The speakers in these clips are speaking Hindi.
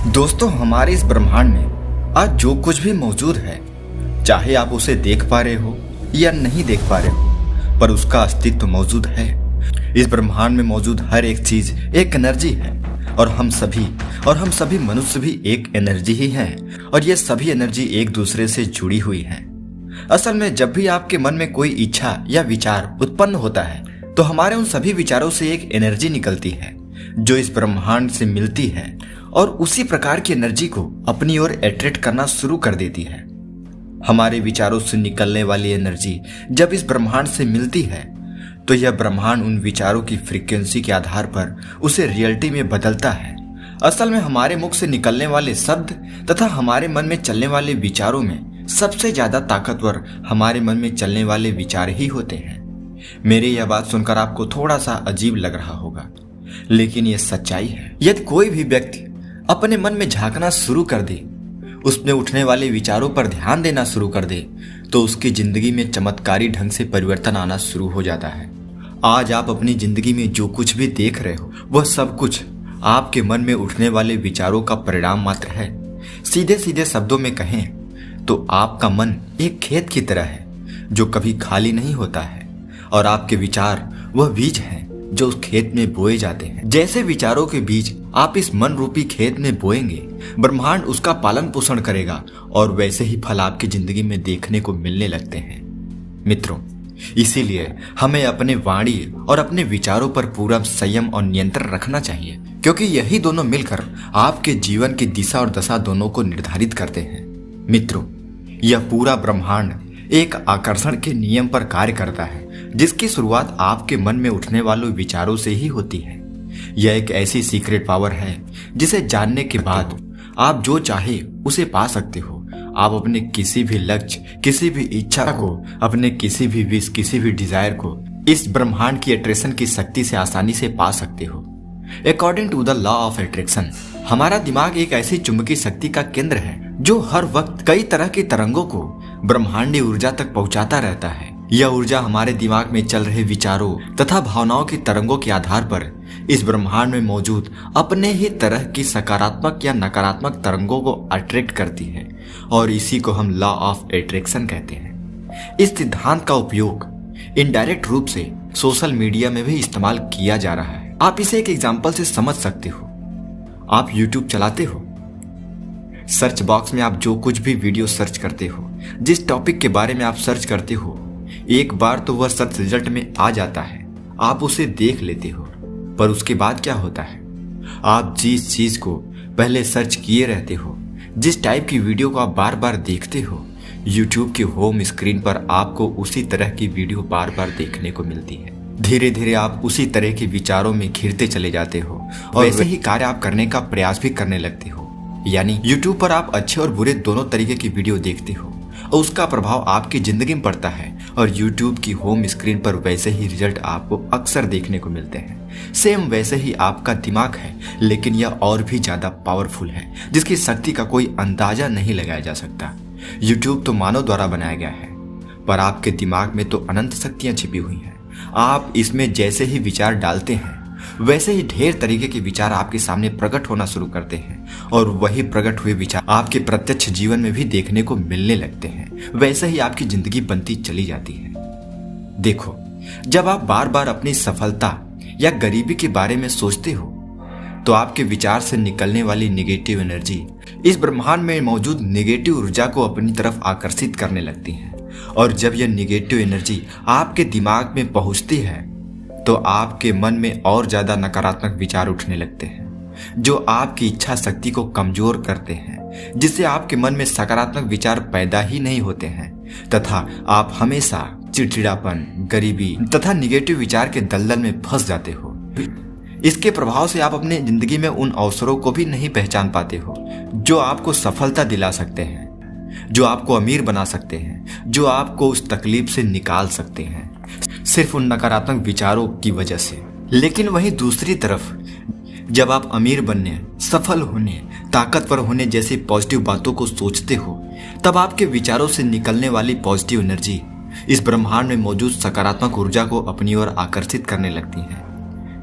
दोस्तों, हमारे इस ब्रह्मांड में आज जो कुछ भी मौजूद है, चाहे आप उसे देख पा रहे हो या नहीं देख पा रहे हो, पर उसका अस्तित्व मौजूद है। इस ब्रह्मांड में मौजूद हर एक चीज एक एनर्जी है और हम सभी मनुष्य भी एक एनर्जी ही हैं और ये सभी एनर्जी एक दूसरे से जुड़ी हुई हैं। असल में जब भी आपके मन में कोई इच्छा या विचार उत्पन्न होता है तो हमारे उन सभी विचारों से एक एनर्जी निकलती है जो इस ब्रह्मांड से मिलती है और उसी प्रकार की एनर्जी को अपनी ओर अट्रैक्ट करना शुरू कर देती है। हमारे विचारों से निकलने वाली एनर्जी जब इस ब्रह्मांड से मिलती है तो यह ब्रह्मांड उन विचारों की फ्रीक्वेंसी के आधार पर उसे रियलिटी में बदलता है। असल में हमारे मुख से निकलने वाले शब्द तथा हमारे मन में चलने वाले विचारों में सबसे ज्यादा ताकतवर हमारे मन में चलने वाले विचार ही होते हैं। मेरी यह बात सुनकर आपको थोड़ा सा अजीब लग रहा होगा, लेकिन यह सच्चाई है। यदि कोई भी व्यक्ति अपने मन में झांकना शुरू कर दे, उसमें उठने वाले विचारों पर ध्यान देना शुरू कर दे, तो उसकी जिंदगी में चमत्कारी ढंग से परिवर्तन आना शुरू हो जाता है। आज आप अपनी जिंदगी में जो कुछ भी देख रहे हो वह सब कुछ आपके मन में उठने वाले विचारों का परिणाम मात्र है। सीधे सीधे शब्दों में कहें तो आपका मन एक खेत की तरह है जो कभी खाली नहीं होता है और आपके विचार वह बीज हैं जो उस खेत में बोए जाते हैं। जैसे विचारों के बीज आप इस मन रूपी खेत में बोएंगे, ब्रह्मांड उसका पालन पोषण करेगा और वैसे ही फल आपकी जिंदगी में देखने को मिलने लगते हैं। मित्रों, इसीलिए हमें अपने वाणी और अपने विचारों पर पूरा संयम और नियंत्रण रखना चाहिए, क्योंकि यही दोनों मिलकर आपके जीवन की दिशा और दशा दोनों को निर्धारित करते हैं। मित्रों, यह पूरा ब्रह्मांड एक आकर्षण के नियम पर कार्य करता है जिसकी शुरुआत आपके मन में उठने वाले विचारों से ही होती है। यह एक ऐसी सीक्रेट पावर है जिसे जानने के बाद आप जो चाहे उसे पा सकते हो। आप अपने किसी भी लक्ष्य, किसी भी इच्छा को, अपने किसी भी विश, किसी भी डिजायर को इस ब्रह्मांड की अट्रैक्शन की शक्ति से आसानी से पा सकते हो। According to the law of attraction, हमारा दिमाग एक ऐसी चुंबकीय शक्ति का केंद्र है जो हर वक्त कई तरह की तरंगों को ब्रह्मांडीय ऊर्जा तक पहुंचाता रहता है। यह ऊर्जा हमारे दिमाग में चल रहे विचारों तथा भावनाओं की तरंगों के आधार पर इस ब्रह्मांड में मौजूद अपने ही तरह की सकारात्मक या नकारात्मक तरंगों को अट्रैक्ट करती है और इसी को हम लॉ ऑफ अट्रैक्शन कहते हैं। इस सिद्धांत का उपयोग इनडायरेक्ट रूप से सोशल मीडिया में भी इस्तेमाल किया जा रहा है। आप इसे एक एग्जाम्पल से समझ सकते हो। आप YouTube चलाते हो, सर्च बॉक्स में आप जो कुछ भी वीडियो सर्च करते हो, जिस टॉपिक के बारे में आप सर्च करते हो, एक बार तो वह सर्च रिजल्ट में आ जाता है, आप उसे देख लेते हो, पर उसके बाद क्या होता है? आप जिस चीज को पहले सर्च किए रहते हो, जिस टाइप की वीडियो को आप बार बार देखते हो, YouTube के होम स्क्रीन पर आपको उसी तरह की वीडियो बार बार देखने को मिलती है। धीरे धीरे आप उसी तरह के विचारों में घिरते चले जाते हो और वैसे ही कार्य आप करने का प्रयास भी करने लगते हो। यानी YouTube पर आप अच्छे और बुरे दोनों तरीके की वीडियो देखते हो और उसका प्रभाव आपकी जिंदगी में पड़ता है और YouTube की होम स्क्रीन पर वैसे ही रिजल्ट आपको अक्सर देखने को मिलते हैं। सेम वैसे ही आपका दिमाग है, लेकिन यह और भी ज्यादा पावरफुल है जिसकी शक्ति का कोई अंदाजा नहीं लगाया जा सकता। YouTube तो मानव द्वारा बनाया गया है, पर आपके दिमाग में तो अनंत शक्तियां छिपी हुई हैं। आप इसमें जैसे ही विचार डालते हैं वैसे ही ढेर तरीके के विचार आपके सामने प्रकट होना शुरू करते हैं और वही प्रकट हुए विचार आपके प्रत्यक्ष जीवन में भी देखने को मिलने लगते हैं। वैसे ही आपकी जिंदगी बनती चली जाती है। देखो, जब आप बार बार अपनी सफलता या गरीबी के बारे में सोचते हो तो आपके विचार से निकलने वाली निगेटिव एनर्जी इस ब्रह्मांड में मौजूद निगेटिव ऊर्जा को अपनी तरफ आकर्षित करने लगती है और जब यह निगेटिव एनर्जी आपके दिमाग में पहुंचती है तो आपके मन में और ज्यादा नकारात्मक विचार उठने लगते हैं जो आपकी इच्छा शक्ति को कमजोर करते हैं, जिससे आपके मन में सकारात्मक विचार पैदा ही नहीं होते हैं तथा आप हमेशा चिड़चिड़ापन, गरीबी तथा निगेटिव विचार के दलदल में फंस जाते हो। इसके प्रभाव से आप अपने जिंदगी में उन अवसरों को भी नहीं पहचान पाते हो जो आपको सफलता दिला सकते हैं, जो आपको अमीर बना सकते हैं, जो आपको उस तकलीफ से निकाल सकते हैं, सिर्फ उन नकारात्मक विचारों की वजह से। लेकिन वहीं दूसरी तरफ जब आप अमीर बनने, सफल होने, ताकतवर होने जैसी पॉजिटिव बातों को सोचते हो, तब आपके विचारों से निकलने वाली पॉजिटिव एनर्जी इस ब्रह्मांड में मौजूद सकारात्मक ऊर्जा को अपनी ओर आकर्षित करने लगती है।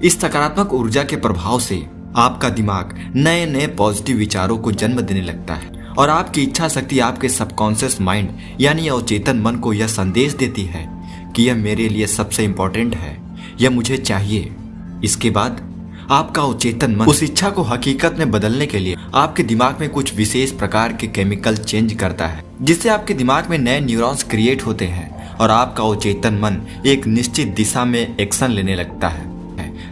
इस सकारात्मक ऊर्जा के प्रभाव से आपका दिमाग नए नए पॉजिटिव विचारों को जन्म देने लगता है और आपकी इच्छा शक्ति आपके सबकॉन्शियस माइंड यानी अवचेतन मन को यह संदेश देती है कि यह मेरे लिए सबसे इंपॉर्टेंट है, यह मुझे चाहिए। इसके बाद आपका अवचेतन मन उस इच्छा को हकीकत में बदलने के लिए आपके दिमाग में कुछ विशेष प्रकार के केमिकल चेंज करता है, जिससे आपके दिमाग में नए न्यूरॉन्स क्रिएट होते हैं और आपका अवचेतन मन एक निश्चित दिशा में एक्शन लेने लगता है,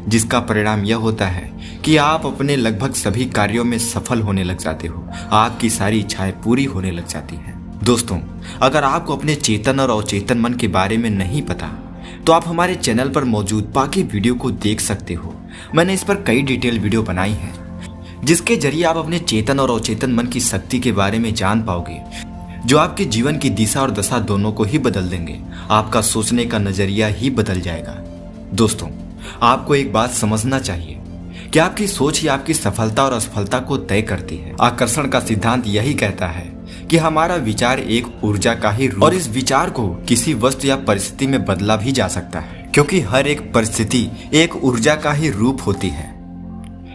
जिसका परिणाम यह होता है कि आप अपने लगभग सभी कार्यों में सफल होने लग जाते हो। आपकी सारी इच्छाएं पूरी होने लग जाती हैं। दोस्तों, अगर आपको अपने चेतन और अवचेतन मन के बारे में नहीं पता तो आप हमारे चैनल पर मौजूद बाकी वीडियो को देख सकते हो। मैंने इस पर कई डिटेल वीडियो बनाई हैं, जिसके जरिए आप अपने चेतन और अवचेतन मन की शक्ति के बारे में जान पाओगे, जो आपके जीवन की दिशा और दशा दोनों को ही बदल देंगे। आपका सोचने का नजरिया ही बदल जाएगा। दोस्तों, आपको एक बात समझना चाहिए कि आपकी सोच ही आपकी सफलता और असफलता को तय करती है। आकर्षण का सिद्धांत यही कहता है कि हमारा विचार एक ऊर्जा का ही रूप, और इस विचार को किसी वस्तु या परिस्थिति में बदला भी जा सकता है, क्योंकि हर एक परिस्थिति एक ऊर्जा का ही रूप होती है।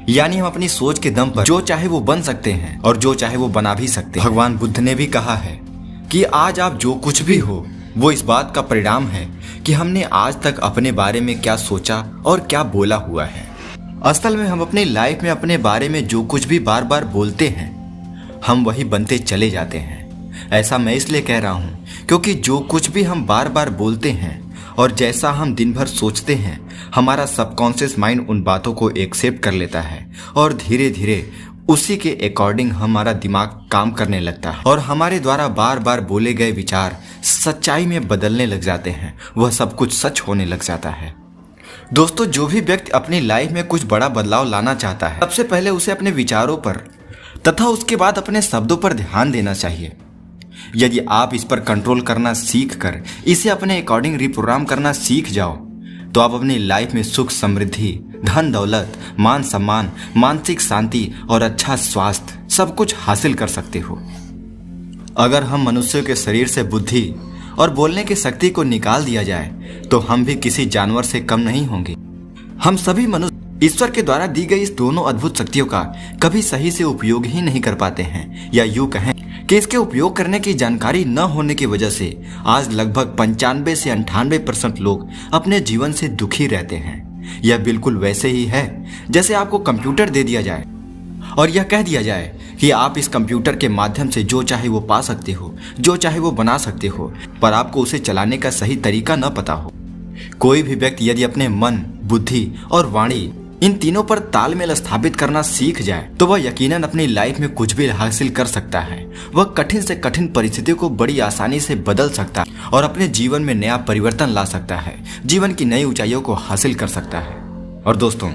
यानी हम अपनी सोच के दम पर जो चाहे वो बन सकते हैं और जो चाहे वो बना भी सकते हैं। भगवान बुद्ध ने भी कहा है कि आज आप जो कुछ भी हो वो इस बात का परिणाम है कि हमने आज तक अपने बारे में क्या सोचा और क्या बोला हुआ है। असल में हम अपनी लाइफ में अपने बारे में जो कुछ भी बार बार बोलते हैं हम वही बनते चले जाते हैं। ऐसा मैं इसलिए कह रहा हूँ क्योंकि जो कुछ भी हम बार बार बोलते हैं और जैसा हम दिन भर सोचते हैं, हमारा सबकॉन्शियस माइंड उन बातों को एक्सेप्ट कर लेता है और धीरे धीरे उसी के अकॉर्डिंग हमारा दिमाग काम करने लगता है और हमारे द्वारा बार बार बोले गए विचार सच्चाई में बदलने लग जाते हैं। वह सब कुछ सच होने लग जाता है। दोस्तों, जो भी व्यक्ति अपनी लाइफ में कुछ बड़ा बदलाव लाना चाहता है, सबसे पहले उसे अपने विचारों पर तथा उसके बाद अपने शब्दों पर ध्यान देना चाहिए। यदि आप इस पर कंट्रोल करना सीख कर इसे अपने अकॉर्डिंग रिप्रोग्राम करना सीख जाओ तो आप अपनी लाइफ में सुख, समृद्धि, धन दौलत, मान सम्मान, मानसिक शांति और अच्छा स्वास्थ्य सब कुछ हासिल कर सकते हो। अगर हम मनुष्यों के शरीर से बुद्धि और बोलने की शक्ति को निकाल दिया जाए तो हम भी किसी जानवर से कम नहीं होंगे। हम सभी मनुष्य ईश्वर के द्वारा दी गई इस दोनों अद्भुत शक्तियों का कभी सही से उपयोग ही नहीं कर पाते हैं, या यूं कहें कि इसके उपयोग करने की जानकारी न होने की वजह से आज लगभग 95 से 98% लोग अपने जीवन से दुखी रहते हैं। यह बिल्कुल वैसे ही है जैसे आपको कंप्यूटर दे दिया जाए और यह कह दिया जाए कि आप इस कंप्यूटर के माध्यम से जो चाहे वो पा सकते हो, जो चाहे वो बना सकते हो, पर आपको उसे चलाने का सही तरीका न पता हो। कोई भी व्यक्ति यदि अपने मन, बुद्धि और वाणी इन तीनों पर तालमेल स्थापित करना सीख जाए तो वह यकीनन अपनी लाइफ में कुछ भी हासिल कर सकता है। वह कठिन से कठिन परिस्थितियों को बड़ी आसानी से बदल सकता है और अपने जीवन में नया परिवर्तन ला सकता है, जीवन की नई ऊंचाइयों को हासिल कर सकता है। और दोस्तों,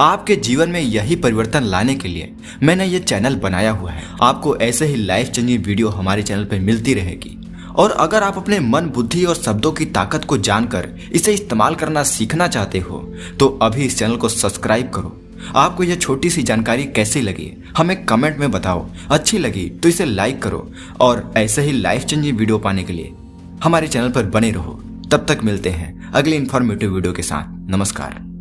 आपके जीवन में यही परिवर्तन लाने के लिए मैंने ये चैनल बनाया हुआ है। आपको ऐसे ही लाइफ चेंजिंग वीडियो हमारे चैनल पर मिलती रहेगी। और अगर आप अपने मन, बुद्धि और शब्दों की ताकत को जानकर इसे इस्तेमाल करना सीखना चाहते हो तो अभी इस चैनल को सब्सक्राइब करो। आपको यह छोटी सी जानकारी कैसी लगी हमें कमेंट में बताओ। अच्छी लगी तो इसे लाइक करो और ऐसे ही लाइफ चेंजिंग वीडियो पाने के लिए हमारे चैनल पर बने रहो। तब तक मिलते हैं अगले इन्फॉर्मेटिव वीडियो के साथ। नमस्कार।